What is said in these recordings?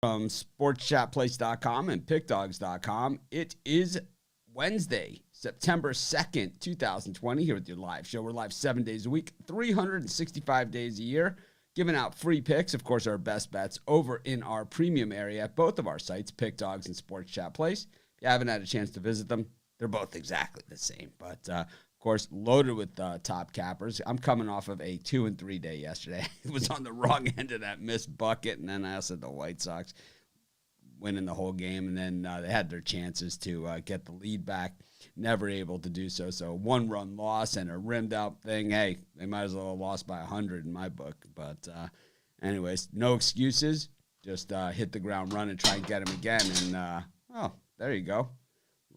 From sportschatplace.com and pickdogs.com. It is Wednesday, September 2nd, 2020, here with your live show. We're live 7 days a week, 365 days a year, giving out free picks, of course, our best bets over in our premium area at both of our sites, Pick Dogs and Sports Chat Place. If you haven't had a chance to visit them, they're both exactly the same, but of course, loaded with top cappers. I'm coming off of a 2 and 3 day yesterday. It was on the wrong end of that missed bucket, and then I also had the White Sox winning the whole game, and then they had their chances to get the lead back. Never able to do so. So 1-run loss and a rimmed out thing. Hey, they might as well have lost by 100 in my book. But anyways, no excuses. Just hit the ground running, try and get him again. And, there you go.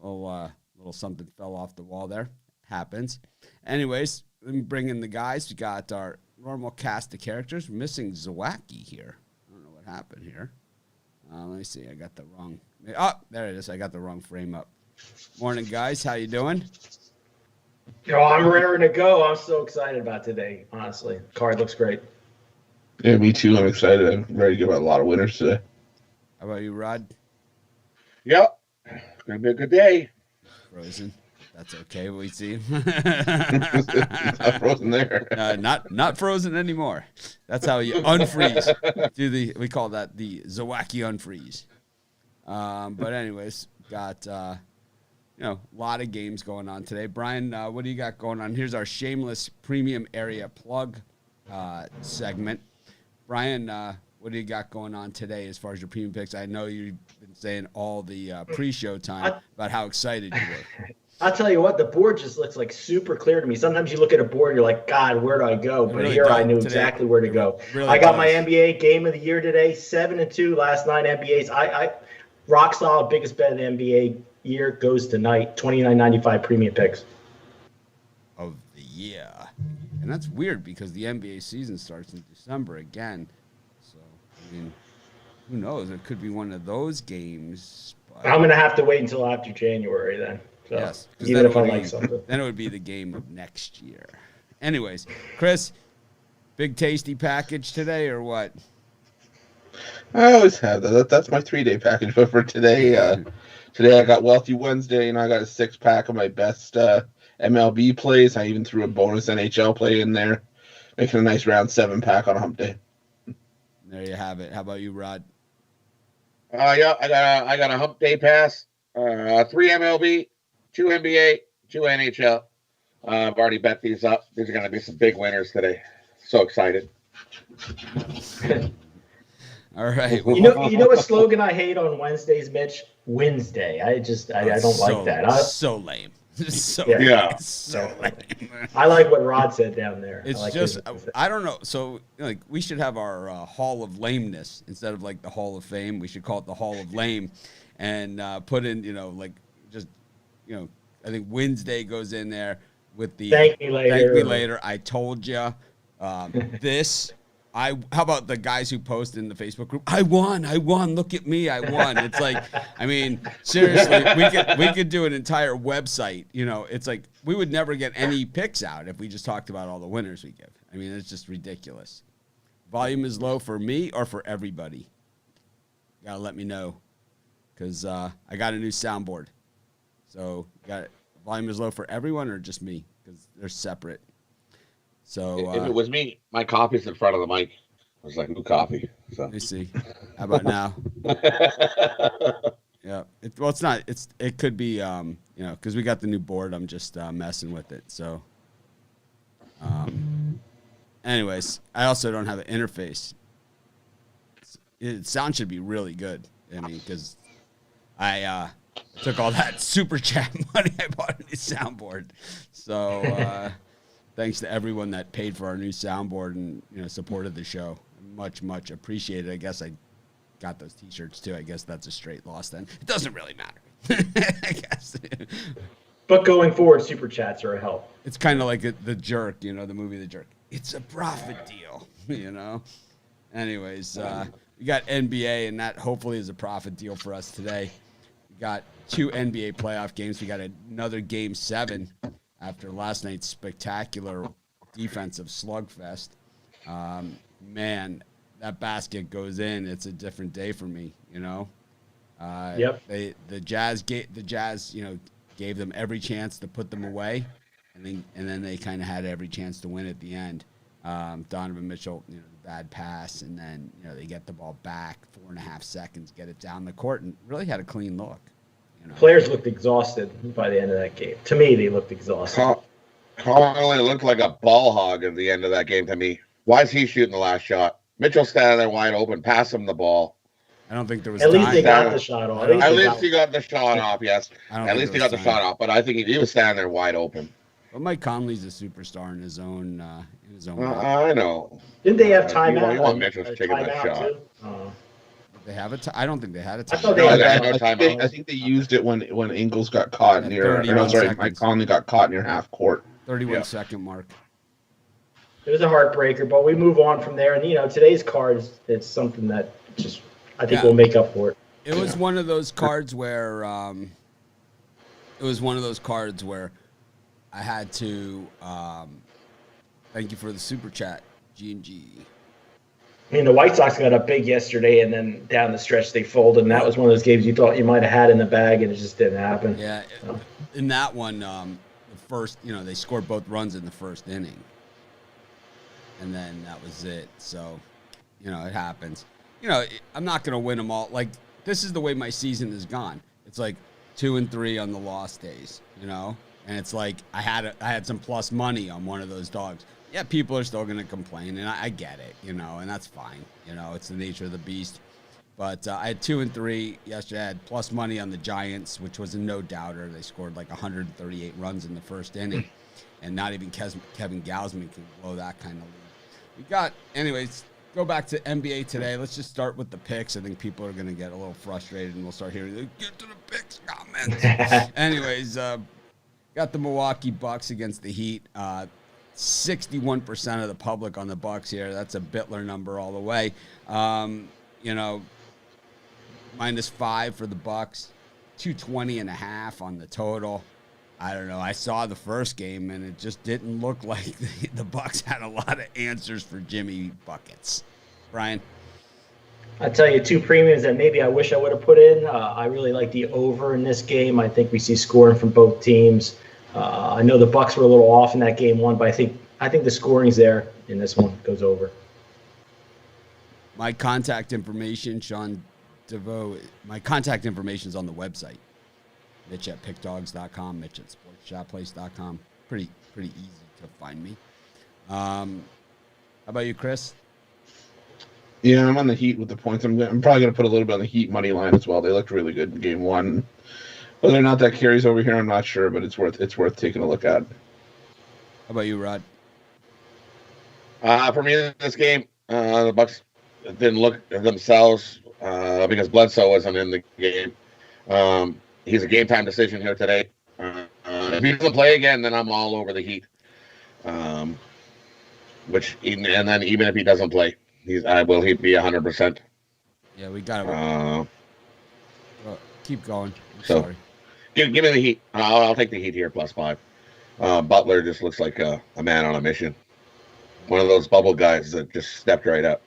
Little something fell off the wall there. Happens. Anyways, let me bring in the guys. We got our normal cast of characters. We're missing Zawacki here. I don't know what happened here. Let me see. I got the wrong. Oh, there it is. I got the wrong frame up. Morning, guys. How you doing? I'm raring to go. I'm so excited about today, honestly. Card looks great. Yeah, me too. I'm excited. I'm ready to give out a lot of winners today. How about you, Rod? Yep. It's going to be a good day. Frozen. That's okay. We see. It's not frozen there. Not frozen anymore. That's how you unfreeze. We call that the Zawacki unfreeze. But anyways, got a lot of games going on today. Brian, what do you got going on? Here's our shameless premium area plug segment. Brian, what do you got going on today as far as your premium picks? I know you've been saying all the pre-show time about how excited you were. I'll tell you what, the board just looks like super clear to me. Sometimes you look at a board, you're like, God, where do I go? But really here I knew exactly where to go. Really I got my NBA game of the year today, 7-2 last 9 NBAs. I rock solid, biggest bet of the NBA year goes tonight, $29.95 premium picks. Of the year. And that's weird because the NBA season starts in December again. So, I mean, who knows? It could be one of those games. But I'm going to have to wait until after January then. So, yes, even if I like something. Then it would be the game of next year. Anyways, Chris, big tasty package today or what? I always have that. That's my 3-day package. But for today, today I got Wealthy Wednesday, and I got a 6-pack of my best MLB plays. I even threw a bonus NHL play in there, making a nice round 7-pack on a hump day. There you have it. How about you, Rod? Yeah, I got a hump day pass. 3 MLB, 2 NBA, 2 NHL. I've already bet these up. These are going to be some big winners today. So excited. All right. Well, you know what slogan I hate on Wednesdays, Mitch? Wednesday. I don't like that. So lame. So lame. I like what Rod said down there. It's just I don't know. So like we should have our Hall of Lameness instead of like the Hall of Fame. We should call it the Hall of Lame, and put in I think Wednesday goes in there with the thank me later. I told you this. How about the guys who post in the Facebook group? I won. Look at me. I won. It's like, I mean, seriously, we could do an entire website. It's like we would never get any picks out if we just talked about all the winners we give. I mean, it's just ridiculous. Volume is low for me or for everybody. You gotta let me know because I got a new soundboard. So volume is low for everyone or just me because they're separate. So if it was me, my copy's in front of the mic. I was like, new copy. So let me see. How about now? Yeah. It's not. It could be. Because we got the new board. I'm just messing with it. So. Anyways, I also don't have an interface. Sound should be really good. I mean, because I took all that super chat money. I bought a new soundboard. So. Thanks to everyone that paid for our new soundboard and supported the show. Much, much appreciated. I guess I got those T-shirts too. I guess that's a straight loss then. It doesn't really matter. I guess. But going forward, super chats are a help. It's kind of like The Jerk, the movie The Jerk. It's a profit deal, Anyways, we got NBA, and that hopefully is a profit deal for us today. We got 2 NBA playoff games. We got another Game 7. After last night's spectacular defensive slugfest. Man, that basket goes in, it's a different day for me. You know. Yep. The Jazz gave them every chance to put them away, and then they kind of had every chance to win at the end. Donovan Mitchell, the bad pass, and then they get the ball back 4.5 seconds, get it down the court, and really had a clean look. Players looked exhausted by the end of that game. To me, they looked exhausted. Conley looked like a ball hog at the end of that game to me. Why is he shooting the last shot? Mitchell standing there wide open, pass him the ball. I don't think there was At time. least they got the shot off. At least he got the shot off, yes. At least he got the shot off, but I think he was standing there wide open. But Mike Conley's a superstar in his own way. I know. Didn't they have timeout? You want Mitchell taking that shot. They have I don't think they had a timeout. I thought they had no timeout. I think they used it when Ingles got caught near. Mike Conley got caught near half court. 31-second mark. It was a heartbreaker, but we move on from there. And today's cards, it's something that just I think we'll make up for it. It was one of those cards where I had to thank you for the super chat, G&G. I mean, the White Sox got up big yesterday, and then down the stretch they folded, and that was one of those games you thought you might have had in the bag, and it just didn't happen. Yeah, in that one, the first, they scored both runs in the first inning, and then that was it. So, it happens. I'm not going to win them all. Like, this is the way my season has gone. It's like 2-3 on the lost days, and it's like I had some plus money on one of those dogs. Yeah, people are still going to complain, and I get it, and that's fine. It's the nature of the beast. But I had 2-3 yesterday. I had plus money on the Giants, which was a no-doubter. They scored like 138 runs in the first inning, and not even Kevin Gausman can blow that kind of lead. Anyways, go back to NBA today. Let's just start with the picks. I think people are going to get a little frustrated, and we'll start hearing, get to the picks comments. Anyways, got the Milwaukee Bucks against the Heat. 61% of the public on the Bucks here. That's a Bittler number all the way. -5 for the Bucks, 220.5 on the total. I don't know. I saw the first game, and it just didn't look like the Bucks had a lot of answers for Jimmy buckets. Brian? I tell you, 2 premiums that maybe I wish I would have put in. I really like the over in this game. I think we see scoring from both teams. I know the Bucks were a little off in that game one, but I think the scoring's there in this one. Goes over. My contact information, Sean DeVoe. My contact information is on the website. Mitch at pickdogs.com, Mitch at sportsshopplace.com. Pretty easy to find me. How about you, Chris? Yeah, I'm on the Heat with the points. I'm probably going to put a little bit on the Heat money line as well. They looked really good in game one. Whether or not that carries over here, I'm not sure, but it's worth taking a look at. How about you, Rod? For me, in this game, the Bucks didn't look at themselves because Bledsoe wasn't in the game. He's a game time decision here today. If he doesn't play again, then I'm all over the Heat. And then even if he doesn't play, will he be 100%? Yeah, we got it. Keep going. Sorry. Give me the Heat. I'll take the Heat here +5. Butler just looks like a man on a mission. One of those bubble guys that just stepped right up.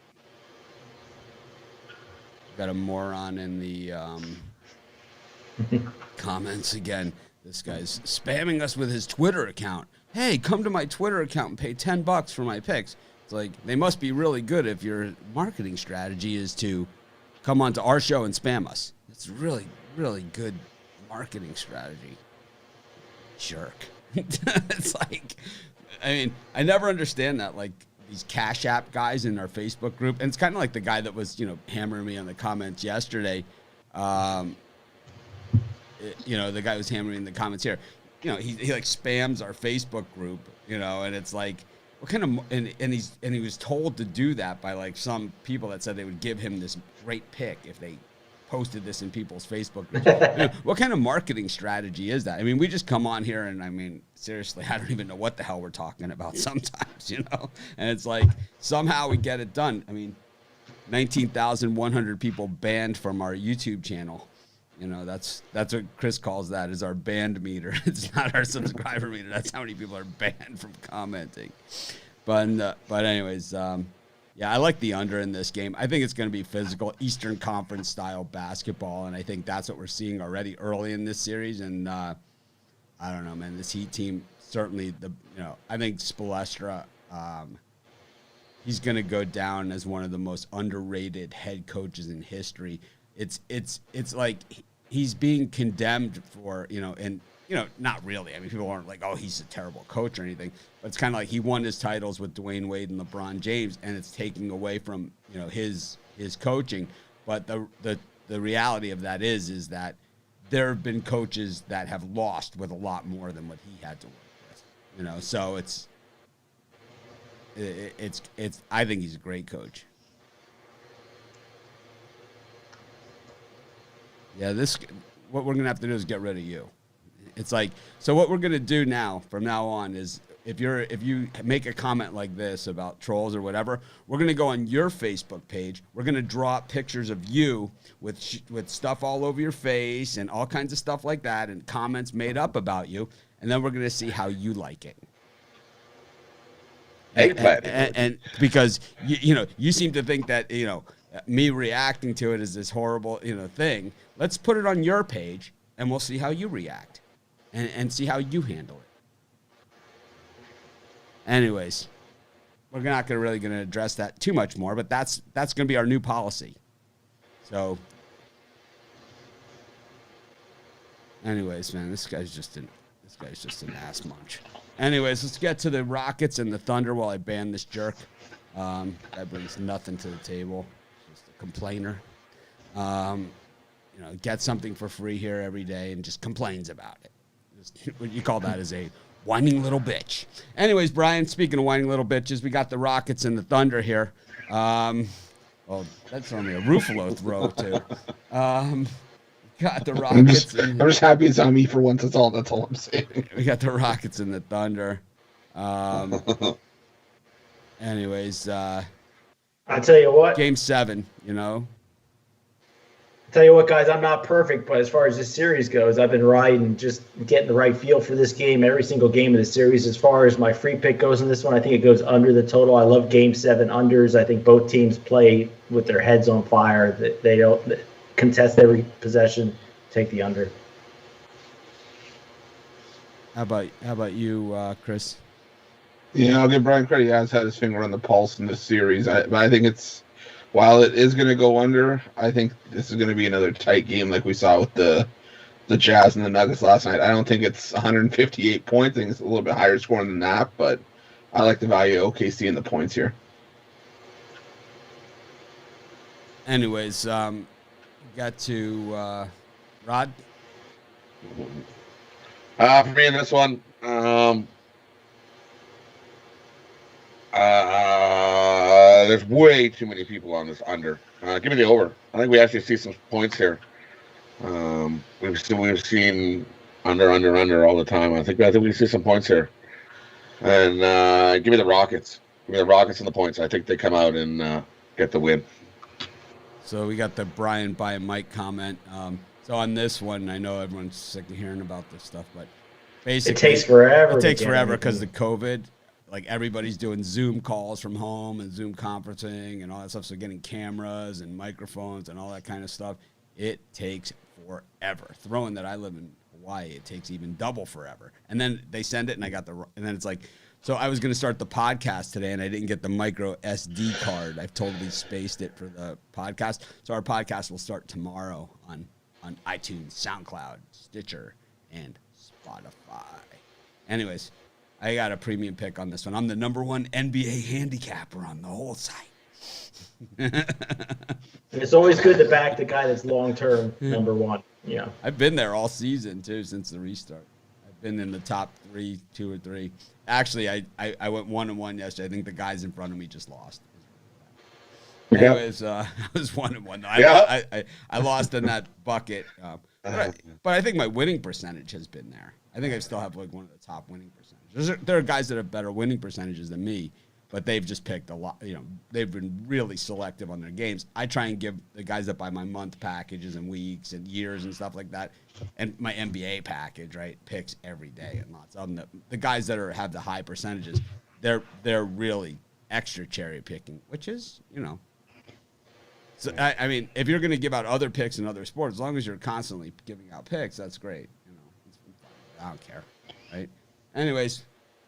Got a moron in the comments again. This guy's spamming us with his Twitter account. Hey, come to my Twitter account and pay $10 for my picks. It's like, they must be really good if your marketing strategy is to come onto our show and spam us. It's really, really good marketing strategy. Jerk. It's like, I mean, I never understand that. Like, these Cash App guys in our Facebook group, and it's kind of like the guy that was, hammering me on the comments yesterday. The guy who was hammering the comments here. He like spams our Facebook group, and it's like, what kind of, and he was told to do that by like some people that said they would give him this great pick if they posted this in people's Facebook groups. What kind of marketing strategy is that? I mean, we just come on here and, I mean, seriously, I don't even know what the hell we're talking about sometimes, And it's like, somehow we get it done. I mean, 19,100 people banned from our YouTube channel. That's what Chris calls that, is our banned meter. It's not our subscriber meter. That's how many people are banned from commenting. But anyways, Yeah, I like the under in this game. I think it's going to be physical, Eastern Conference style basketball, and I think that's what we're seeing already early in this series. And I don't know, man. This Heat team certainly I think Spoelstra, he's going to go down as one of the most underrated head coaches in history. It's like he's being condemned for and. Not really. I mean, people aren't like, oh, he's a terrible coach or anything. But it's kind of like he won his titles with Dwayne Wade and LeBron James, and it's taking away from his coaching. But the reality of that is that there have been coaches that have lost with a lot more than what he had to work with. So it's I think he's a great coach. Yeah, what we're gonna have to do is get rid of you. It's like, so what we're going to do from now on is if you make a comment like this about trolls or whatever, we're going to go on your Facebook page. We're going to draw up pictures of you with stuff all over your face and all kinds of stuff like that and comments made up about you. And then we're going to see how you like it. And because, you seem to think that, me reacting to it is this horrible, thing. Let's put it on your page and we'll see how you react. And see how you handle it. Anyways, we're not going to address that too much more, but that's going to be our new policy. So, anyways, man, this guy's just an ass munch. Anyways, let's get to the Rockets and the Thunder while I ban this jerk. That brings nothing to the table. Just a complainer. Get something for free here every day and just complains about it. What you call that is a whining little bitch. Anyways, Brian, speaking of whining little bitches, we got the Rockets and the Thunder here. Well, that's only a Ruffalo throw, too. Got the Rockets. I'm just happy it's on me for once. That's all I'm saying. We got the Rockets and the Thunder. Anyways. I tell you what. Game 7, Tell you what, guys, I'm not perfect, but as far as this series goes, I've been riding, just getting the right feel for this game, every single game of the series. As far as my free pick goes in this one, I think it goes under the total. I love Game 7 unders. I think both teams play with their heads on fire. They don't contest every possession. Take the under. How about you, Chris? Yeah, I'll give Brian credit. He has had his finger on the pulse in this series. But I think while it is going to go under, I think this is going to be another tight game like we saw with the Jazz and the Nuggets last night. I don't think it's 158 points. I think it's a little bit higher scoring than that, but I like the value of OKC in the points here. Anyways, got to Rod. For me in this one, there's way too many people on this under. Give me the over. I think we actually see some points here. We've seen under all the time. I think we see some points here. And give me the Rockets. Give me the Rockets and the points. I think they come out and get the win. So we got the Brian by Mike comment. So on this one, I know everyone's sick of hearing about this stuff, but basically it takes forever. It takes forever because of COVID. Like everybody's doing Zoom calls from home and Zoom conferencing and all that stuff. So getting cameras and microphones and all that kind of stuff, it takes forever. Throwing that I live in Hawaii, it takes even double forever. And then they send it and and then it's like, so I was going to start the podcast today and I didn't get the micro SD card. I've totally spaced it for the podcast. So our podcast will start tomorrow on iTunes, SoundCloud, Stitcher, and Spotify. Anyways, I got a premium pick on this one. I'm the #1 NBA handicapper on the whole site. It's always good to back the guy that's long-term #1. Yeah. I've been there all season, too, since the restart. I've been in the top 2 or 3. Actually, I went 1-1 yesterday. I think the guys in front of me just lost. Anyways, I was 1-1. I lost in that bucket. But I think my winning percentage has been there. I think I still have like one of the top winning percentages. There are guys that have better winning percentages than me, but they've just picked a lot. They've been really selective on their games. I try and give the guys that buy my month packages and weeks and years and stuff like that, and my NBA package, right, picks every day and lots of them. The guys that have the high percentages, they're really extra cherry picking, which is, So, I mean, if you're going to give out other picks in other sports, as long as you're constantly giving out picks, that's great. I don't care, right? Anyways,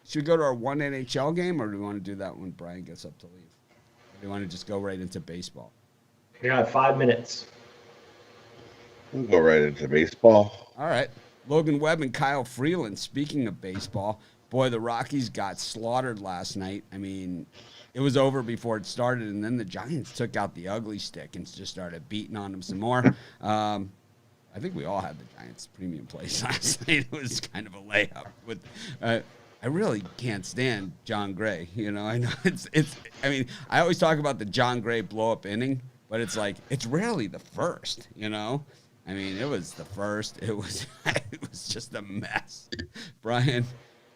should we go to our one NHL game, or do we want to do that when Brian gets up to leave? Or do we want to just go right into baseball? You got 5 minutes. We'll go right into baseball. All right. Logan Webb and Kyle Freeland, speaking of baseball, boy, the Rockies got slaughtered last night. I mean, it was over before it started, and then the Giants took out the ugly stick and just started beating on them some more. I think we all had the Giants premium place last night. It was kind of a layup. With, I really can't stand John Gray. I know it's. I mean, I always talk about the John Gray blow-up inning, but it's like it's rarely the first. I mean, it was the first. It was just a mess. Brian,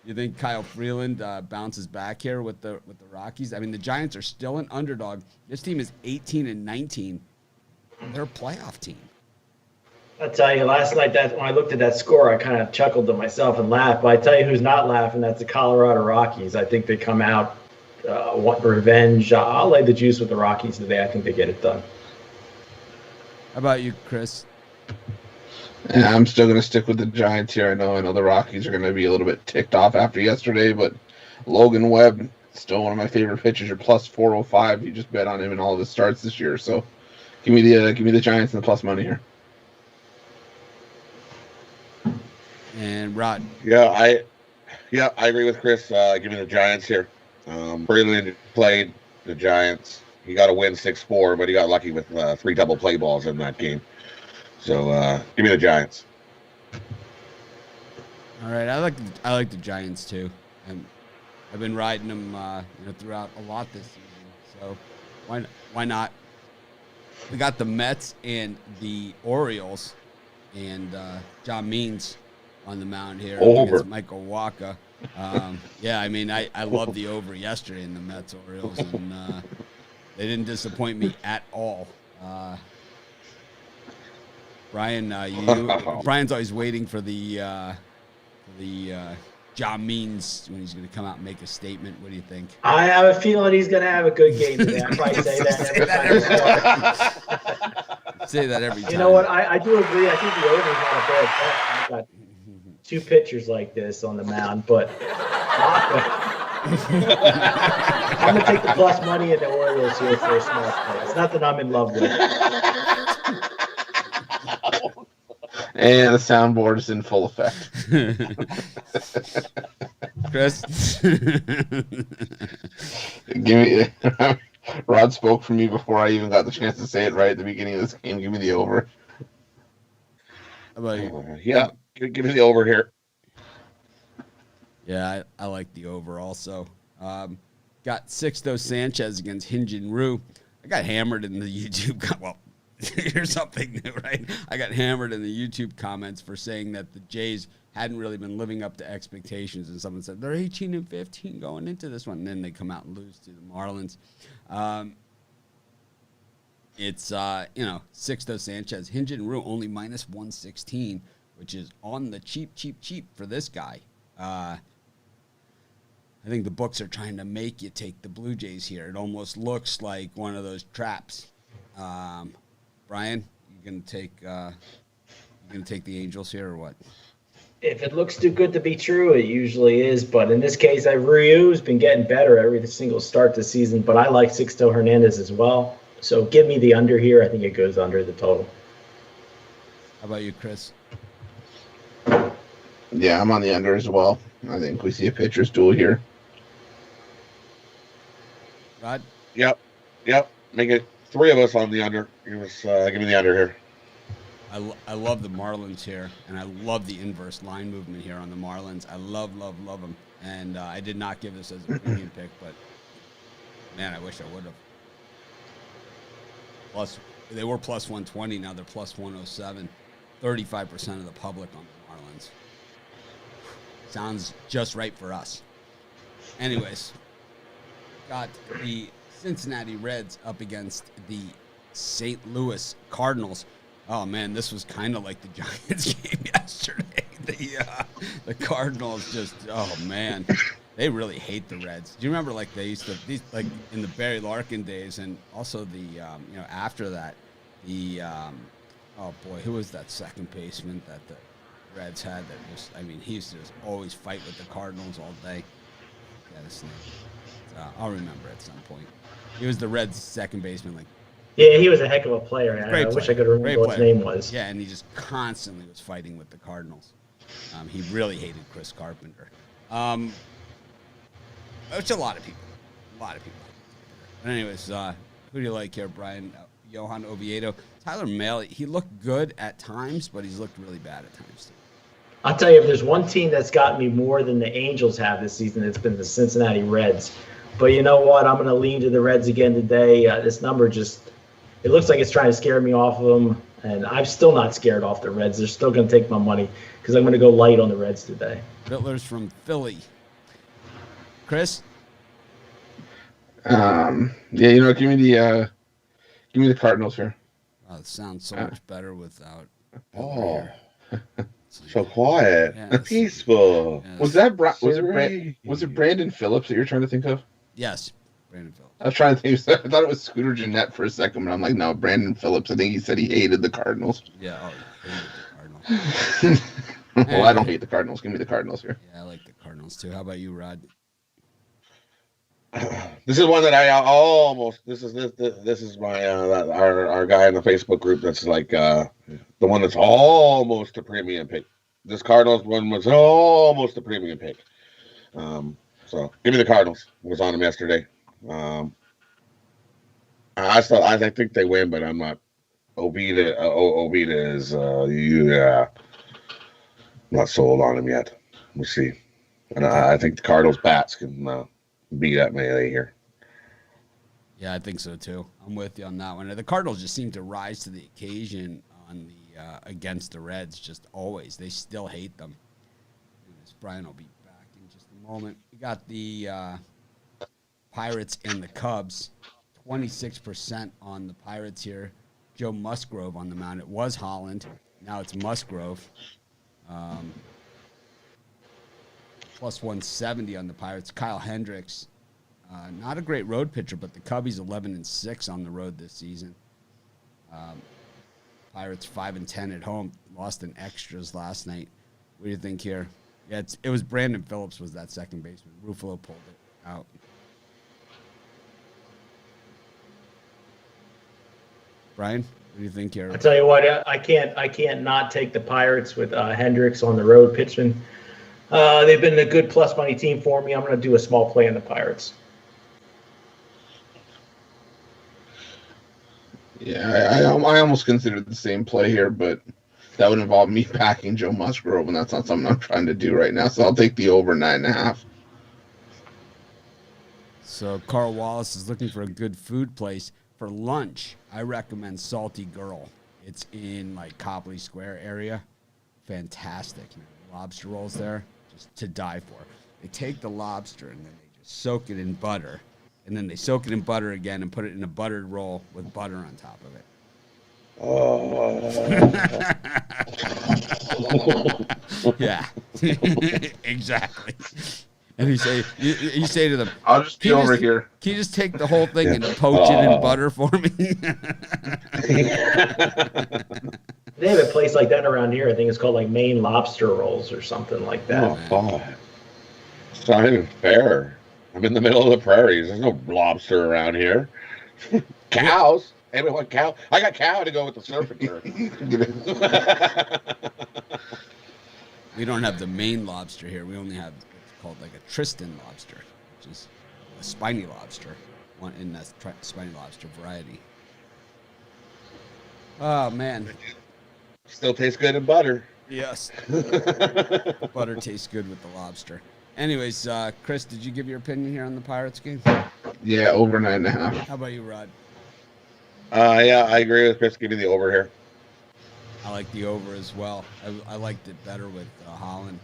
you think Kyle Freeland bounces back here with the Rockies? I mean, the Giants are still an underdog. This team is 18-19. They're a playoff team. I tell you, last night when I looked at that score, I kind of chuckled to myself and laughed. But I tell you, who's not laughing? That's the Colorado Rockies. I think they come out want revenge. I'll lay the juice with the Rockies today. I think they get it done. How about you, Chris? Yeah, I'm still going to stick with the Giants here. I know the Rockies are going to be a little bit ticked off after yesterday, but Logan Webb, still one of my favorite pitchers. You're plus 405. You just bet on him in all of his starts this year. So give me the Giants and the plus money here. And Rod. Yeah, I agree with Chris. Give me the Giants here. Freeland played the Giants. He got a win 6-4, but he got lucky with 3 double play balls in that game. So give me the Giants. All right, I like the Giants too, and I've been riding them throughout a lot this season. So why not? We got the Mets and the Orioles, and John Means on the mound here against Michael Wacha. Yeah, I mean, I loved the over yesterday in the Mets Orioles, and they didn't disappoint me at all. Brian, Brian's always waiting for the John Means when he's going to come out and make a statement. What do you think? I have a feeling he's going to have a good game today. I probably say that every time. Say that every time. You know what? I do agree. I think the over's not a bad bet. I've got 2 pitchers like this on the mound, but I'm going to take the plus money in the Orioles here for a small play. It's nothing I'm in love with. And the soundboard is in full effect. Chris? Rod spoke for me before I even got the chance to say it right at the beginning of this game. Give me the over. How about you? Yeah, give me the over here. Yeah, I like the over also. Got Sixto Sanchez against Hyun-Jin Ryu. I got hammered in the YouTube. Well, here's something new, right? I got hammered in the YouTube comments for saying that the Jays hadn't really been living up to expectations, and someone said they're 18-15 going into this one, and then they come out and lose to the Marlins. It's Sixto Sanchez, Hyun-Jin Ryu only minus 116, which is on the cheap for this guy. I think the books are trying to make you take the Blue Jays here. It almost looks like one of those traps. Brian, you gonna take the Angels here or what? If it looks too good to be true, it usually is. But in this case, Ryu's been getting better every single start this season. But I like Sixto Hernandez as well. So give me the under here. I think it goes under the total. How about you, Chris? Yeah, I'm on the under as well. I think we see a pitcher's duel here. Rod? Yep. Make it 3 of us on the under. Give me the under here. I love the Marlins here, and I love the inverse line movement here on the Marlins. I love them. And I did not give this as a premium pick, but, man, I wish I would have. Plus, they were plus 120. Now they're plus 107. 35% of the public on the Marlins. Sounds just right for us. Anyways, got the Cincinnati Reds up against the St. Louis Cardinals. Oh, man, this was kind of like the Giants game yesterday. The Cardinals just, oh, man. They really hate the Reds. Do you remember like they used to like in the Barry Larkin days, and also the after that, the oh boy, who was that second baseman that the Reds had that he used to just always fight with the Cardinals all day. Yeah, his name. I'll remember at some point. He was the Reds' second baseman. Yeah, he was a heck of a player. I wish I could remember what his name was. Yeah, and he just constantly was fighting with the Cardinals. He really hated Chris Carpenter. Which a lot of people. But anyways, who do you like here, Brian? Johan Oviedo. Tyler Mahle, he looked good at times, but he's looked really bad at times, too. I'll tell you, if there's one team that's gotten me more than the Angels have this season, it's been the Cincinnati Reds. But you know what? I'm going to lean to the Reds again today. This number it looks like it's trying to scare me off of them, and I'm still not scared off the Reds. They're still going to take my money because I'm going to go light on the Reds today. Bittler's from Philly. Chris? Yeah, give me the Cardinals here. Oh, it sounds so much better without. Oh, so quiet, peaceful. Yes. Was it Brandon Phillips that you're trying to think of? Yes, Brandon Phillips. I was trying to think. I thought it was Scooter Gennett for a second, but I'm like, no, Brandon Phillips. I think he said he hated the Cardinals. Yeah, he hated the Cardinals. Well, I don't hate the Cardinals. Give me the Cardinals here. Yeah, I like the Cardinals too. How about you, Rod? This is one that I almost. This is my our guy in the Facebook group. That's like the one that's almost a premium pick. This Cardinals one was almost a premium pick. So give me the Cardinals. Was on them yesterday. I think they win, but I'm not. Oviedo is not sold on him yet. We'll see. And I think the Cardinals bats can beat that Mahle here. Yeah, I think so too. I'm with you on that one. The Cardinals just seem to rise to the occasion on the against the Reds. Just always, they still hate them. Brian will be back in just a moment. We got the Pirates and the Cubs. 26% on the Pirates here. Joe Musgrove on the mound. It was Holland. Now it's Musgrove. Plus 170 on the Pirates. Kyle Hendricks. Not a great road pitcher, but the Cubbies 11-6 on the road this season. Pirates 5-10 at home. Lost in extras last night. What do you think here? Yeah, it was Brandon Phillips was that second baseman. Ruffalo pulled it out. Brian, what do you think here? I tell you what, I can't not take the Pirates with Hendricks on the road pitching. They've been a good plus money team for me. I'm going to do a small play on the Pirates. Yeah, I almost considered the same play here, but that would involve me packing Joe Musgrove, and that's not something I'm trying to do right now. So I'll take the over 9.5. So Carl Wallace is looking for a good food place for lunch. I recommend Salty Girl. It's in like Copley Square area. Fantastic. Lobster rolls there, just to die for. They take the lobster and then they just soak it in butter. And then they soak it in butter again and put it in a buttered roll with butter on top of it. Oh. Yeah, exactly. And you say to them, I'll just be over here. Can you just take the whole thing and poach it in butter for me? They have a place like that around here. I think it's called like Maine Lobster Rolls or something like that. Oh, God. It's not even fair. I'm in the middle of the prairies. There's no lobster around here. Cows. Everyone cow. I got cow to go with the surfing jerk. We don't have the Maine lobster here. We only have what's called like a Tristan lobster, which is a spiny lobster, one in that spiny lobster variety. Oh, man. Still tastes good in butter. Yes. Butter tastes good with the lobster. Anyways, Chris, did you give your opinion here on the Pirates game? Yeah, over 9.5. How about you, Rod? Yeah, I agree with Chris. Give me the over here. I like the over as well. I liked it better with Holland.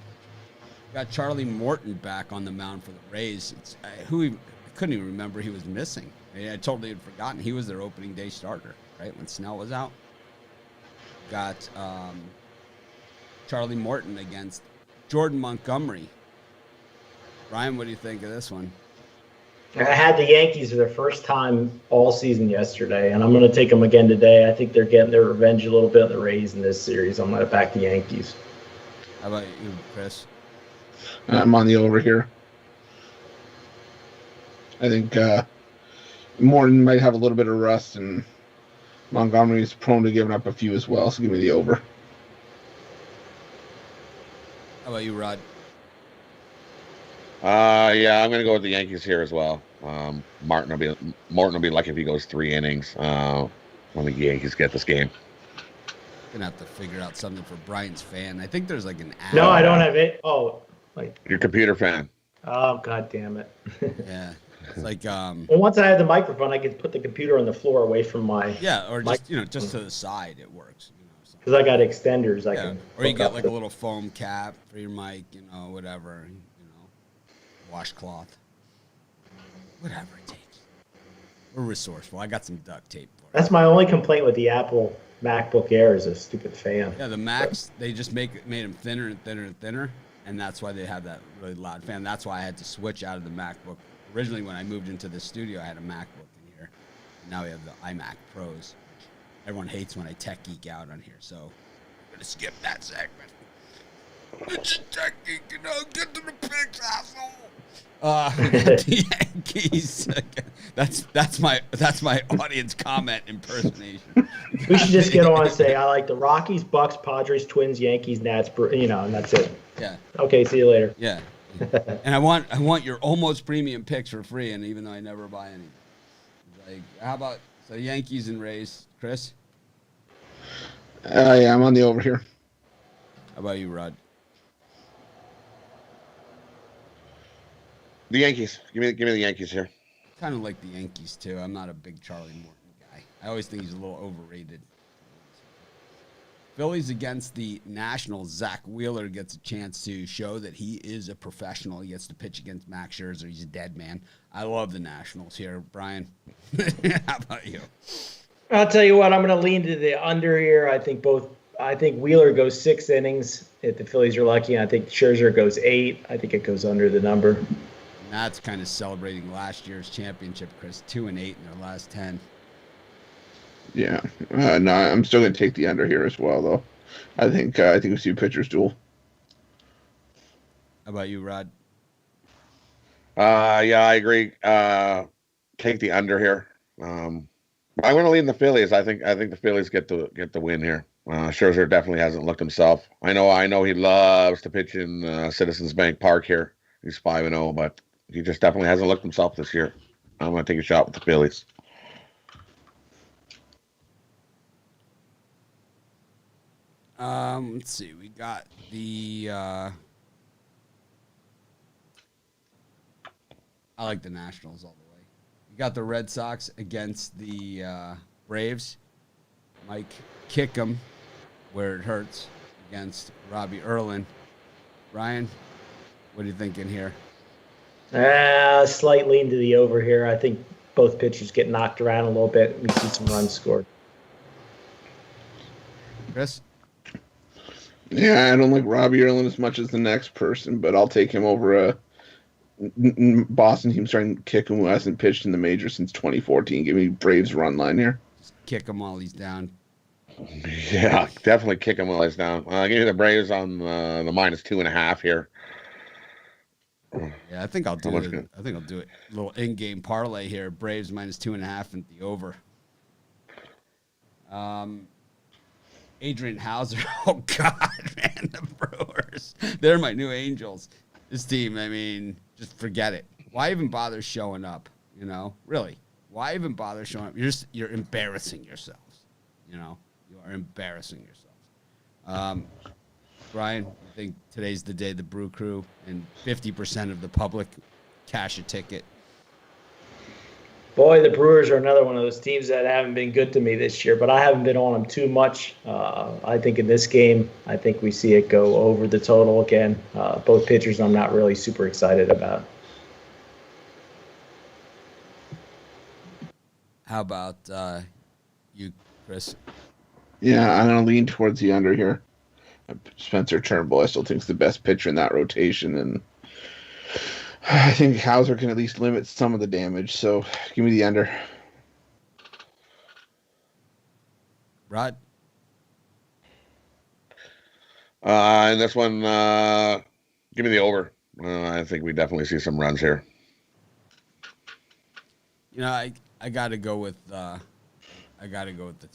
Got Charlie Morton back on the mound for the Rays. I couldn't even remember he was missing. I totally had forgotten he was their opening day starter, right, when Snell was out. Got Charlie Morton against Jordan Montgomery. Ryan, what do you think of this one? I had the Yankees for the first time all season yesterday, and I'm going to take them again today. I think they're getting their revenge a little bit on the Rays in this series. I'm going to back the Yankees. How about you, Chris? I'm on the over here. I think Morton might have a little bit of rust, and Montgomery's prone to giving up a few as well, so give me the over. How about you, Rod? Yeah, I'm going to go with the Yankees here as well. Morton will be lucky if he goes 3 innings. When the Yankees get this game. Gonna have to figure out something for Brian's fan. I think there's like an app. No, I don't have it. Oh, like Your computer fan. Oh, God damn it. Yeah. It's like well, once I have the microphone, I can put the computer on the floor away from my or just just to the side it works. Because I got extenders. I can. Or you get like a little foam cap for your mic, whatever, washcloth, whatever it takes. We're resourceful. I got some duct tape for it. That's my only complaint with the Apple MacBook Air is a stupid fan. Yeah, the Macs, they just made them thinner and thinner and thinner, and that's why they have that really loud fan. That's why I had to switch out of the MacBook. Originally, when I moved into the studio, I had a MacBook in here. Now we have the iMac Pros. Everyone hates when I tech geek out on here, so I'm going to skip that segment. It's a tech geek, get to the picks, asshole. The Yankees. That's my audience comment impersonation. We should just get on and say I like the Rockies, Bucks, Padres, Twins, Yankees, Nats, and that's it. Yeah. Okay, see you later. Yeah. And I want your almost premium picks for free, and even though I never buy any. Like, how about Yankees and Rays, Chris? Yeah, I'm on the over here. How about you, Rod? The Yankees. Give me the Yankees here. Kind of like the Yankees too. I'm not a big Charlie Morton guy. I always think he's a little overrated. Phillies against the Nationals. Zach Wheeler gets a chance to show that he is a professional. He gets to pitch against Max Scherzer. He's a dead man. I love the Nationals here. Brian, how about you? I'll tell you what. I'm going to lean to the under here. I think Wheeler goes 6 innings if the Phillies are lucky. I think Scherzer goes 8. I think it goes under the number. And that's kind of celebrating last year's championship, Chris. 2-8 in their last 10. Yeah, no, I'm still going to take the under here as well, though. I think we see pitchers duel. How about you, Rod? Yeah, I agree. Take the under here. I'm going to lean the Phillies. I think the Phillies get the win here. Scherzer definitely hasn't looked himself. I know he loves to pitch in Citizens Bank Park here. He's 5-0, but he just definitely hasn't looked himself this year. I'm going to take a shot with the Phillies. Let's see. We got the. I like the Nationals all the way. We got the Red Sox against the Braves. Mike kick 'em where it hurts against Robbie Erlin. Ryan, what are you thinking here? Slight lean to the over here. I think both pitchers get knocked around a little bit. We see some runs scored. Chris? Yeah, I don't like Robbie Erlin as much as the next person, but I'll take him over a Boston team starting to kick him who hasn't pitched in the major since 2014. Give me Braves run line here. Just kick him while he's down. Yeah, definitely kick him while he's down. Give me the Braves on the -2.5 here. Yeah, I think I'll do it. I think I'll do it. A little in-game parlay here. Braves -2.5 and the over. Adrian Hauser. Oh, God, man. The Brewers. They're my new Angels. This team, I mean, just forget it. Why even bother showing up? Really. Why even bother showing up? You're embarrassing yourselves. You are embarrassing yourselves. Brian, I think today's the day the Brew Crew and 50% of the public cash a ticket. Boy, the Brewers are another one of those teams that haven't been good to me this year, but I haven't been on them too much. I think in this game, I think we see it go over the total again. Both pitchers I'm not really super excited about. How about you, Chris? Yeah, I'm going to lean towards the under here. Spencer Turnbull, I still think, is the best pitcher in that rotation, and I think Hauser can at least limit some of the damage, so give me the under. Rod? And this one, give me the over. I think we definitely see some runs here. You know, I got to go with the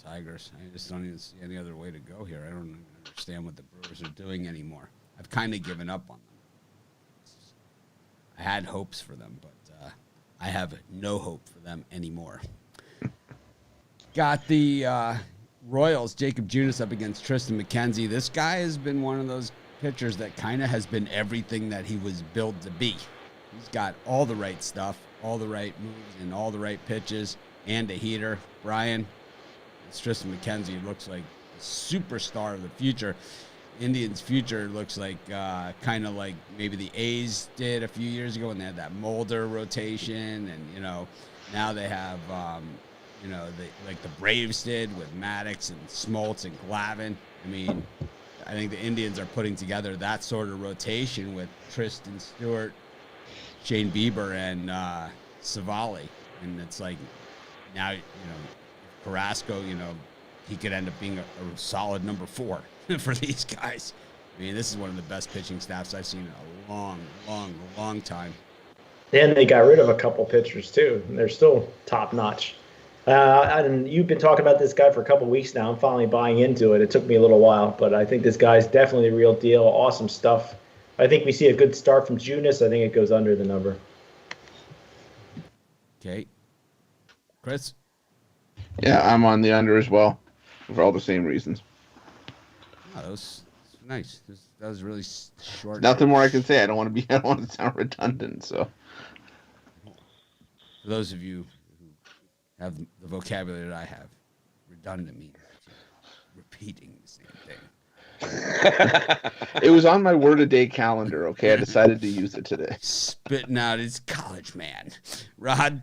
Tigers. I just don't even see any other way to go here. I don't even understand what the Brewers are doing anymore. I've kind of given up on them. I had hopes for them, but I have no hope for them anymore. Got the Royals, Jacob Junis up against Tristan McKenzie. This guy has been one of those pitchers that kind of has been everything that he was built to be. He's got all the right stuff, all the right moves, and all the right pitches, and a heater. Brian, it's Tristan McKenzie looks like a superstar of the future. Indians' future looks like kind of like maybe the A's did a few years ago when they had that Mulder rotation, and now they have like the Braves did with Maddox and Smoltz and Glavine. I mean, I think the Indians are putting together that sort of rotation with Tristan Stewart, Shane Bieber, and Savali, and it's like now Carrasco, he could end up being a solid number 4 for these guys. I mean, this is one of the best pitching staffs I've seen in a long time. And they got rid of a couple pitchers, too. And they're still top-notch. And you've been talking about this guy for a couple weeks now. I'm finally buying into it. It took me a little while, but I think this guy's definitely the real deal. Awesome stuff. I think we see a good start from Junis. I think it goes under the number. Okay. Chris? Yeah, I'm on the under as well for all the same reasons. Oh, that was nice. That was really short. Nothing more I can say. I don't want to sound redundant. So, for those of you who have the vocabulary that I have, redundant means repeating the same thing. It was on my word a day calendar. Okay, I decided to use it today. Spitting out his college man, Rod.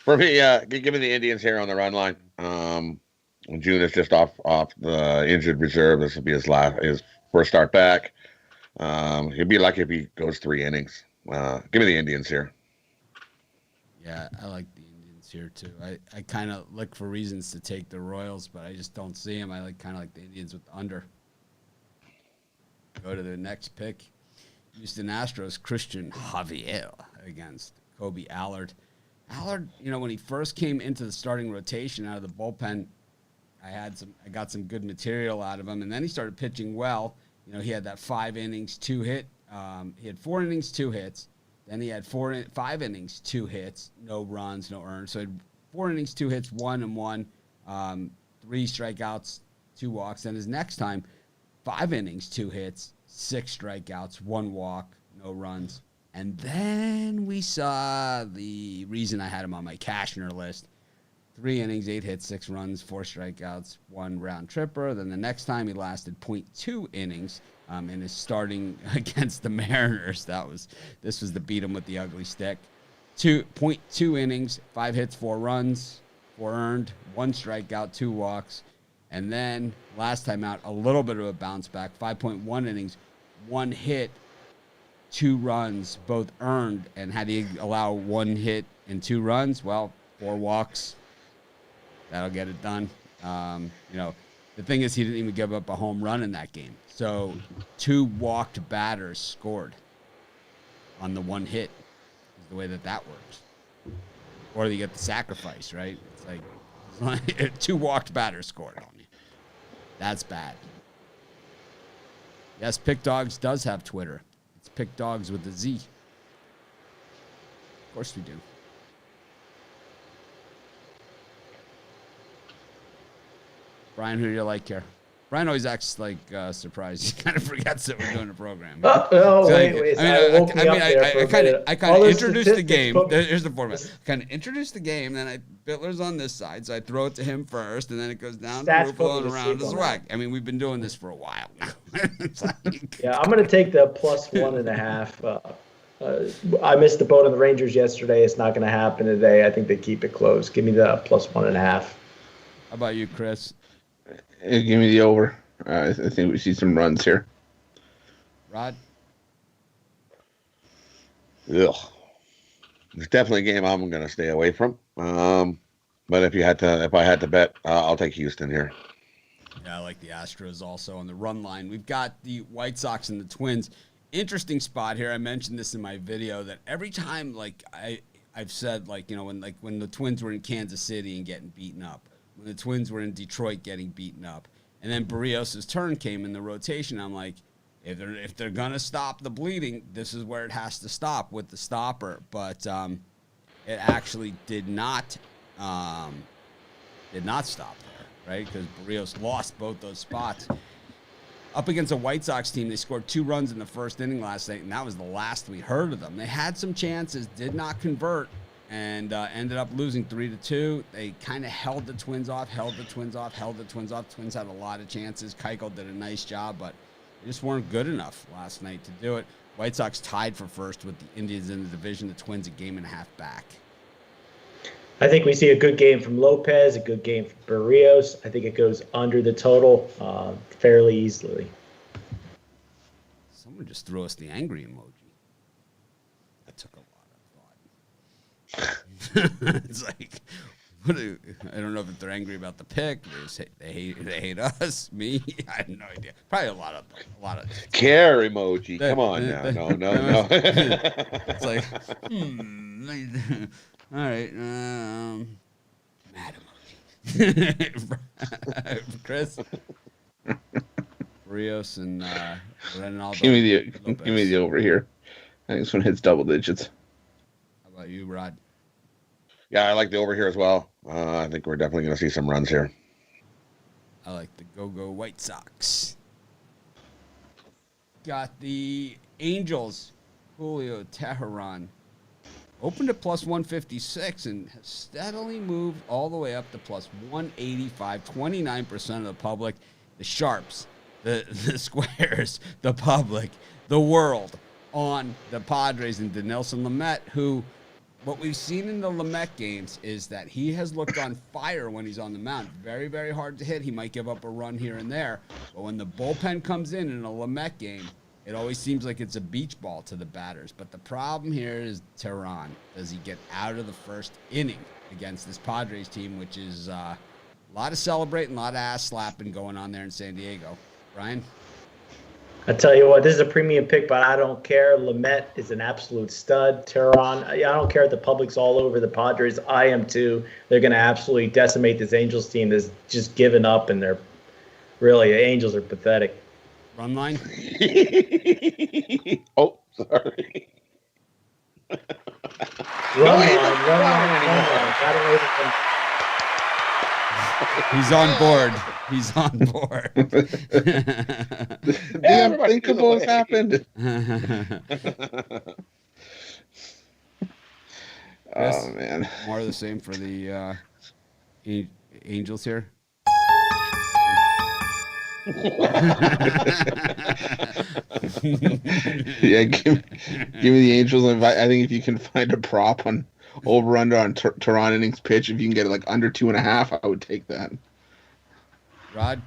For me, give me the Indians here on the run line. June is just off the injured reserve. This will be his first start back. He'd be lucky if he goes 3 innings. Give me the Indians here. Yeah, I like the Indians here too. I kind of look for reasons to take the Royals, but I just don't see them. I kind of like the Indians with the under. Go to the next pick. Houston Astros, Christian Javier against Kobe Allard. Allard, when he first came into the starting rotation out of the bullpen, I got some good material out of him, and then he started pitching well. He had that 5 innings, 2 hit. He had 4 innings, 2 hits. Then he had 5 innings, 2 hits, no runs, no earned. So he had 4 innings, 2 hits, 1 and 1, 3 strikeouts, 2 walks. Then his next time, 5 innings, 2 hits, 6 strikeouts, 1 walk, no runs. And then we saw the reason I had him on my Cashner list. 3 innings, 8 hits, 6 runs, 4 strikeouts, 1 round tripper. Then the next time he lasted 0.2 innings in his starting against the Mariners. This was the beat him with the ugly stick. 2.2 innings, 5 hits, 4 runs, 4 earned, 1 strikeout, 2 walks. And then last time out, a little bit of a bounce back. 5.1 innings, 1 hit, 2 runs, both earned. And had he allow 1 hit and 2 runs, well, 4 walks. That'll get it done. The thing is, he didn't even give up a home run in that game. So 2 walked batters scored on the 1 hit is the way that works. Or you get the sacrifice, right? It's like 2 walked batters scored on you. That's bad. Yes, Pick Dogs does have Twitter. It's Pick Dogs with a Z. Of course we do. Brian, who do you like here? Brian always acts like surprised. He kind of forgets that we're doing a program. Wait. I kind of introduced the game. Here's the format. I kind of introduced the game, then Bittler's on this side, so I throw it to him first, and then it goes down to Rufalo and around to Zwag. I mean, we've been doing this for a while now. Yeah, I'm going to take the +1.5. I missed the boat on the Rangers yesterday. It's not going to happen today. I think they keep it close. Give me the +1.5. How about you, Chris? Give me the over. I think we see some runs here. Rod? Ugh. It's definitely a game I'm going to stay away from. But if I had to bet, I'll take Houston here. Yeah, I like the Astros also on the run line. We've got the White Sox and the Twins. Interesting spot here. I mentioned this in my video that every time, like I've said, like, you know, when the Twins were in Kansas City and getting beaten up, when the Twins were in Detroit getting beaten up, and then Barrios' turn came in the rotation, I'm like, if they're gonna stop the bleeding, this is where it has to stop with the stopper. But it actually did not stop there, right? Because Barrios lost both those spots. Up against a White Sox team, they scored 2 runs in the first inning last night, and that was the last we heard of them. They had some chances, did not convert, and ended up losing 3-2. They kind of held the Twins off. Twins had a lot of chances. Keuchel did a nice job, but they just weren't good enough last night to do it. White Sox tied for first with the Indians in the division. The Twins a game and a half back. I think we see a good game from Lopez, a good game from Barrios. I think it goes under the total fairly easily. Someone just threw us the angry emoji. That took a lot of thought. It's like, I don't know if they're angry about the pick. They hate us, me. I have no idea. Probably a lot of care emoji. Come on now. No. It's like, all right. Mad emoji. Chris. Rios and Ronaldo. Give me the over here. I think this one hits double digits. How about you, Rod? Yeah, I like the over here as well. I think we're definitely going to see some runs here. I like the go-go White Sox. Got the Angels, Julio Teheran. Opened at plus 156 and has steadily moved all the way up to plus 185. 29% of the public, the Sharps, the Squares, the public, the world on the Padres and Dinelson Lamet, who what we've seen in the Lamet games is that he has looked on fire when he's on the mound. Very, very hard to hit. He might give up a run here and there. But when the bullpen comes in a Lamet game, it always seems like it's a beach ball to the batters. But the problem here is Tehran. Does he get out of the first inning against this Padres team, which is a lot of celebrating, a lot of ass slapping going on there in San Diego. Brian? I tell you what, this is a premium pick, but I don't care. Lamet is an absolute stud. Tehran, I don't care if the public's all over the Padres. I am too. They're going to absolutely decimate this Angels team that's just given up, and they're really, the Angels are pathetic. Run line? Oh, sorry. Run line. He's on board. The unthinkable has happened. Oh, man. More of the same for the Angels here. Yeah, give me the Angels. I think if you can find a prop on over-under on Tehran innings pitch, if you can get it like under 2.5, I would take that. Rod?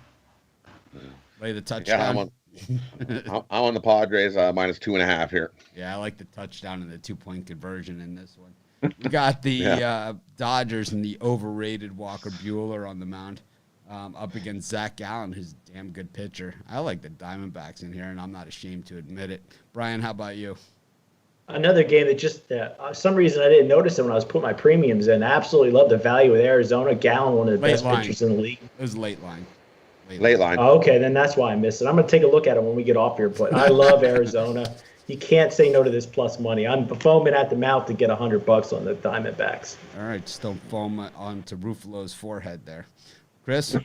Lay the touchdown. Yeah, I'm on the Padres minus 2.5 here. Yeah, I like the touchdown and the 2-point conversion in this one. We got the Dodgers and the overrated Walker Buehler on the mound up against Zach Gallen, who's a damn good pitcher. I like the Diamondbacks in here, and I'm not ashamed to admit it. Brian, how about you? Another game that just, some reason I didn't notice it when I was putting my premiums in. I absolutely love the value with Arizona. Gallen, one of the best pitchers in the league. It was late line. Late line. Oh, okay, then that's why I missed it. I'm going to take a look at it when we get off here, but I love Arizona. You can't say no to this plus money. I'm foaming at the mouth to get $100 on the Diamondbacks. All right, just don't foam onto Ruffalo's forehead there. Chris?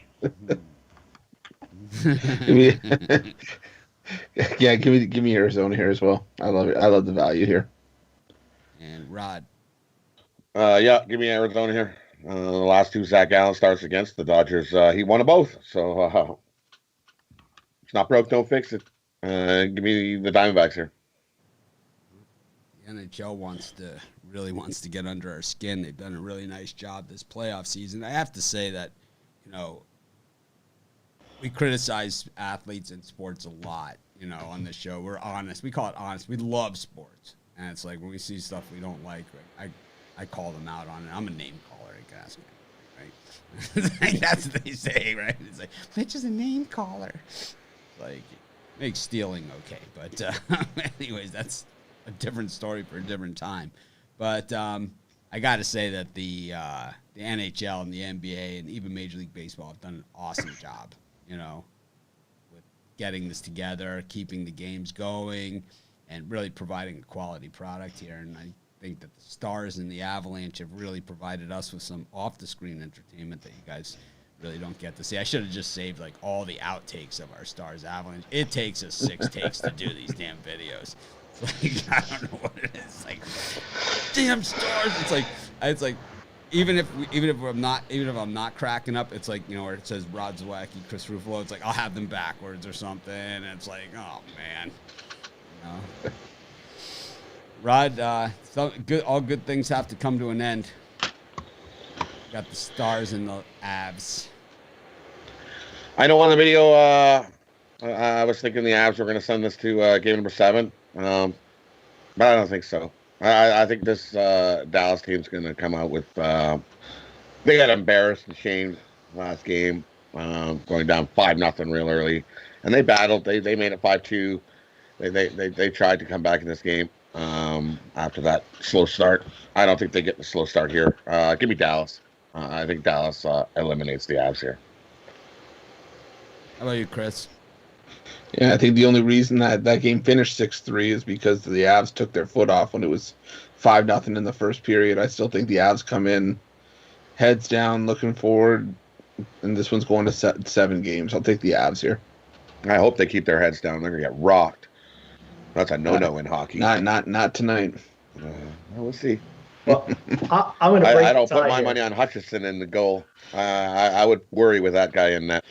Yeah, give me Arizona here as well. I love it. I love the value here. And Rod? Yeah, give me Arizona here. The last 2 Zach Gallen starts against the Dodgers, he won them both. So it's not broke, don't fix it. Give me the Diamondbacks here. The NHL really wants to get under our skin. They've done a really nice job this playoff season. I have to say that, we criticize athletes in sports a lot. on this show. We're honest. We call it honest. We love sports. And it's like when we see stuff we don't like, I call them out on it. I'm a name caller, I guess, right? That's what they say, right? It's like, Mitch is a name caller. Like, makes stealing okay. But anyways, that's a different story for a different time. But I got to say that the NHL and the NBA and even Major League Baseball have done an awesome job, with getting this together, keeping the games going, and really providing a quality product here. And I think that the Stars and the Avalanche have really provided us with some off-the-screen entertainment that you guys really don't get to see. I should have just saved, like, all the outtakes of our Stars Avalanche. It takes us 6 takes to do these damn videos. It's like, I don't know what it is. Like, damn Stars. It's like, even if I'm not cracking up, it's like, where it says Rod Zwiecki, Chris Ruffalo, it's like I'll have them backwards or something. And it's like, oh man. Rod, all good things have to come to an end. Got the Stars and the Avs. I know on the video, I was thinking the Avs were going to send this to game number 7, but I don't think so. I think this Dallas team's going to come out with. They got embarrassed and shamed last game, going down 5-0 real early, and they battled. They made it 5-2. They tried to come back in this game after that slow start. I don't think they get the slow start here. Give me Dallas. I think Dallas eliminates the Avs here. How about you, Chris? Yeah, I think the only reason that game finished 6-3 is because the Avs took their foot off when it was 5-0 in the first period. I still think the Avs come in heads down, looking forward, and this one's going to 7 games. I'll take the Avs here. I hope they keep their heads down. They're gonna get rocked. That's a no-no in hockey. Not tonight. We'll see. Well, I'm going to break I don't the put tie my here. money on Hutchison in the goal. I would worry with that guy in net.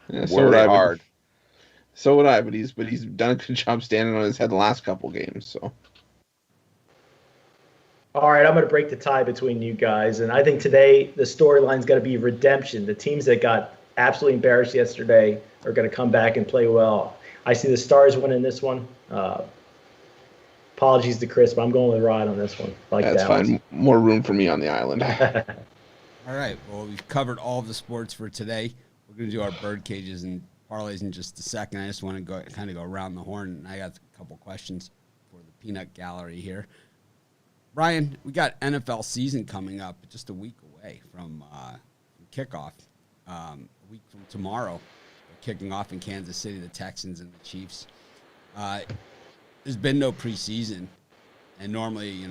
Yeah, Worry hard. So would I, but he's done a good job standing on his head the last couple games. So. All right, I'm going to break the tie between you guys, and I think today the storyline's got to be redemption. The teams that got absolutely embarrassed yesterday are going to come back and play well. I see the Stars winning this one. Apologies to Chris, but I'm going with Rod on this one. That's fine. More room for me on the island. All right. Well, we've covered all of the sports for today. We're going to do our bird cages and parlays in just a second. I just want to go around the horn, and I got a couple questions for the peanut gallery here. Brian, we got NFL season coming up just a week away from kickoff. A week from tomorrow, we're kicking off in Kansas City, the Texans and the Chiefs. There's been no preseason, and normally,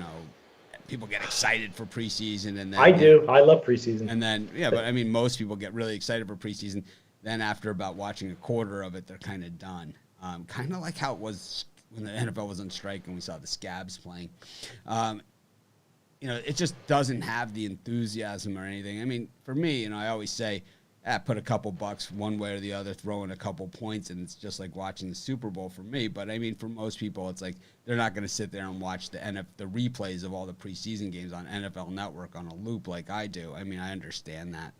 people get excited for preseason, and then I do. I love preseason. And then, but I mean, most people get really excited for preseason. Then after about watching a quarter of it, they're kind of done. Kind of like how it was when the NFL was on strike and we saw the Scabs playing. It just doesn't have the enthusiasm or anything. I mean, for me, I always say, put a couple bucks one way or the other, throw in a couple points, and it's just like watching the Super Bowl for me. But I mean, for most people, it's like they're not going to sit there and watch the replays of all the preseason games on NFL Network on a loop like I do. I mean, I understand that.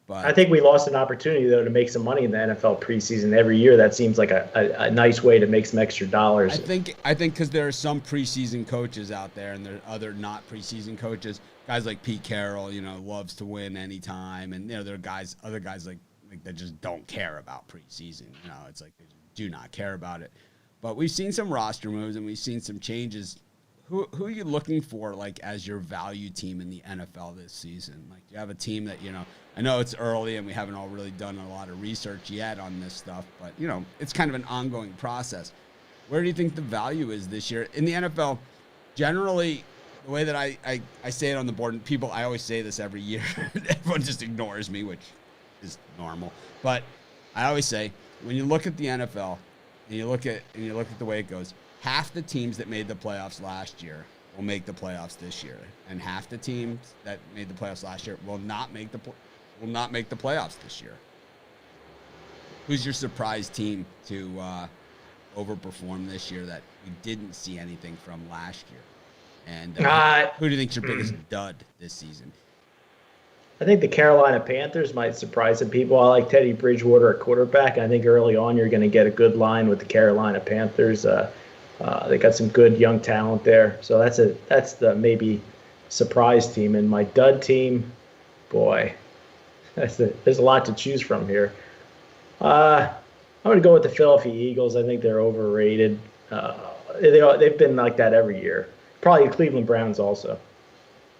But I think we lost an opportunity, though, to make some money in the NFL preseason. Every year, that seems like a nice way to make some extra dollars. I think because there are some preseason coaches out there, and there are other not preseason coaches. Guys like Pete Carroll, loves to win anytime, and there are other guys like that just don't care about preseason. It's like they do not care about it. But we've seen some roster moves, and we've seen some changes. Who are you looking for, like, as your value team in the NFL this season? Like, you have a team that, I know it's early and we haven't all really done a lot of research yet on this stuff, but, it's kind of an ongoing process. Where do you think the value is this year? In the NFL, generally, the way that I say it on the board, and I always say this every year, everyone just ignores me, which is normal. But I always say, when you look at the NFL and you look at the way it goes, half the teams that made the playoffs last year will make the playoffs this year, and half the teams that made the playoffs last year will not make the playoffs this year. Who's your surprise team to overperform this year that we didn't see anything from last year? And who do you think's your biggest dud this season? I think the Carolina Panthers might surprise some people. I like Teddy Bridgewater at quarterback, and I think early on you're going to get a good line with the Carolina Panthers. They got some good young talent there, so that's the maybe surprise team. And my dud team, boy, there's a lot to choose from here. I'm going to go with the Philadelphia Eagles. I think they're overrated. They've been like that every year. Probably the Cleveland Browns also.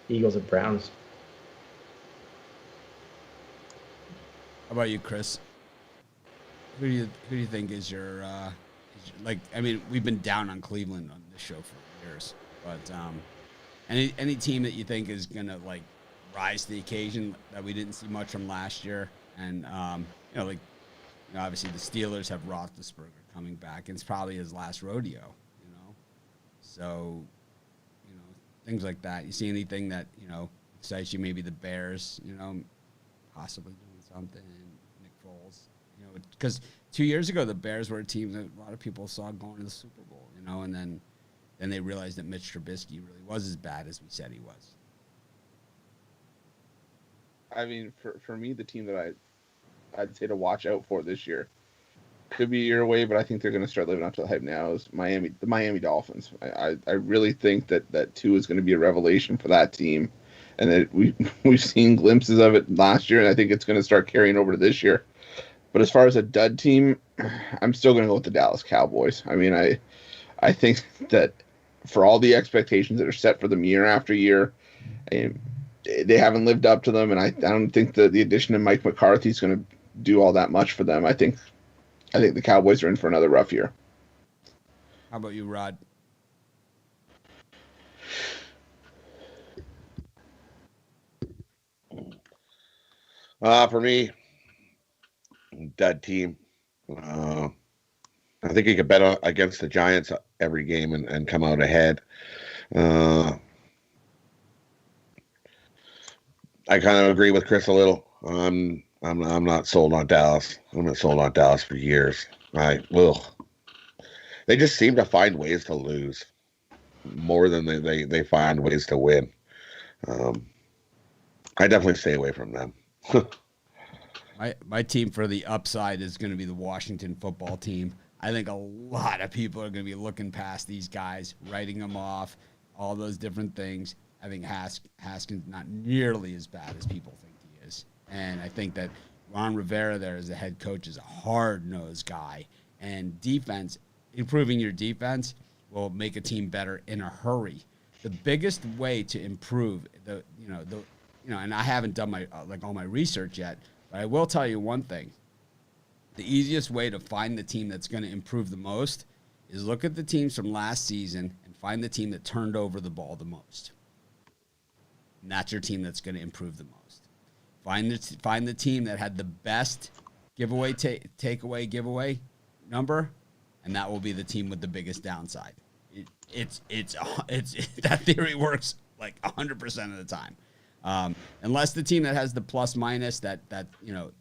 Eagles and Browns. How about you, Chris? Who do you think is your like? I mean, we've been down on Cleveland on this show for years, but any team that you think is gonna like rise to the occasion that we didn't see much from last year, and obviously the Steelers have Roethlisberger coming back, and it's probably his last rodeo, So, things like that. You see anything that excites you? Maybe the Bears, possibly doing something. Nick Foles, because 2 years ago the Bears were a team that a lot of people saw going to the Super Bowl, and then they realized that Mitch Trubisky really was as bad as we said he was. I mean, for me, the team that I'd say to watch out for this year could be a year away, but I think they're going to start living up to the hype now. Is the Miami Dolphins? I really think that Tua is going to be a revelation for that team, and that we've seen glimpses of it last year, and I think it's going to start carrying over to this year. But as far as a dud team, I'm still going to go with the Dallas Cowboys. I mean, I think that for all the expectations that are set for them year after year, they haven't lived up to them, and I don't think that the addition of Mike McCarthy is going to do all that much for them. I think the Cowboys are in for another rough year. How about you, Rod? For me, dud team. I think you could bet against the Giants every game and come out ahead. I kind of agree with Chris a little. I'm not sold on Dallas. I'm not sold on Dallas for years. They just seem to find ways to lose more than they find ways to win. I definitely stay away from them. My team for the upside is going to be the Washington football team. I think a lot of people are going to be looking past these guys, writing them off, all those different things. I think Haskins not nearly as bad as people think he is. And I think that Ron Rivera there as the head coach is a hard-nosed guy. And defense, improving your defense will make a team better in a hurry. The biggest way to improve and I haven't done my all my research yet, but I will tell you one thing. The easiest way to find the team that's going to improve the most is look at the teams from last season and find the team that turned over the ball the most. And that's your team that's going to improve the most. Find the team that had the best takeaway giveaway number, and that will be the team with the biggest downside. It's that theory works like 100% of the time. Unless the team that has the plus minus that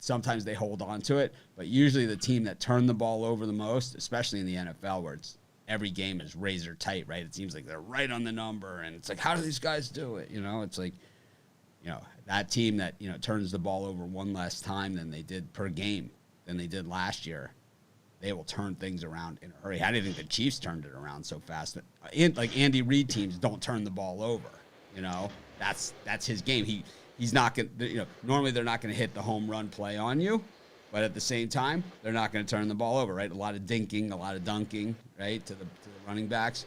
sometimes they hold on to it, but usually the team that turned the ball over the most, especially in the NFL where every game is razor tight, right? It seems like they're right on the number, and it's like, how do these guys do it? It's like, that team that, turns the ball over one less time than they did per game than they did last year, they will turn things around in a hurry. How do you think the Chiefs turned it around so fast? Like Andy Reid teams don't turn the ball over, That's his game. He's not going to, normally they're not going to hit the home run play on you, but at the same time, they're not going to turn the ball over, right? A lot of dinking, a lot of dunking, right, to the running backs,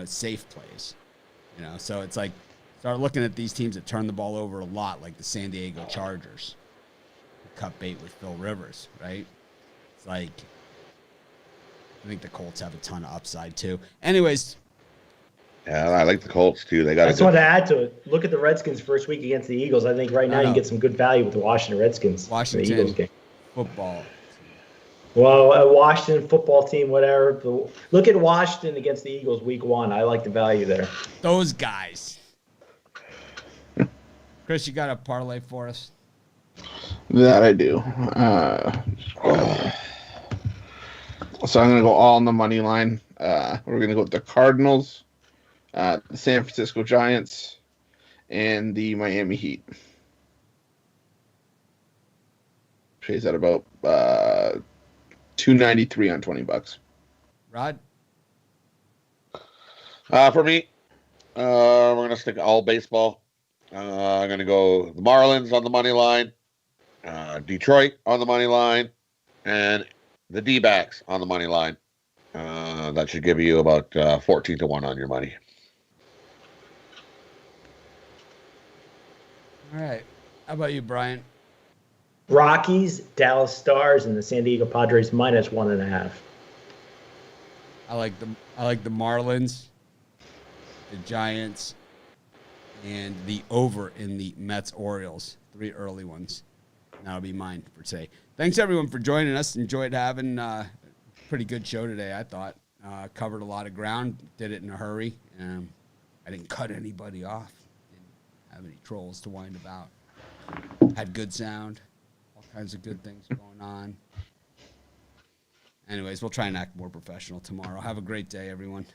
safe plays, So it's like, start looking at these teams that turn the ball over a lot, like the San Diego Chargers, who cut bait with Phil Rivers, right? It's like, I think the Colts have a ton of upside too. Anyways. Yeah, I like the Colts too. I just want to add to it. Look at the Redskins first week against the Eagles. I think right now you can get some good value with the Washington Redskins. Washington the Eagles game. Football. Well, a Washington football team, whatever. Look at Washington against the Eagles week 1. I like the value there. Those guys. Chris, you got a parlay for us? That I do. So I'm going to go all on the money line. We're going to go with the Cardinals, the San Francisco Giants, and the Miami Heat. Pays at about $2.93 on $20. Rod? For me, we're going to stick all baseball. I'm going to go the Marlins on the money line, Detroit on the money line, and the D-backs on the money line. That should give you about 14-1 on your money. All right. How about you, Brian? Rockies, Dallas Stars, and the San Diego Padres -1.5. I like the Marlins, the Giants, and the over in the Mets Orioles. 3 early ones. That'll be mine for today. Thanks everyone for joining us. Enjoyed having a pretty good show today, I thought. Covered a lot of ground. Did it in a hurry. I didn't cut anybody off. Didn't have any trolls to wind about. Had good sound. All kinds of good things going on. Anyways, we'll try and act more professional tomorrow. Have a great day, everyone.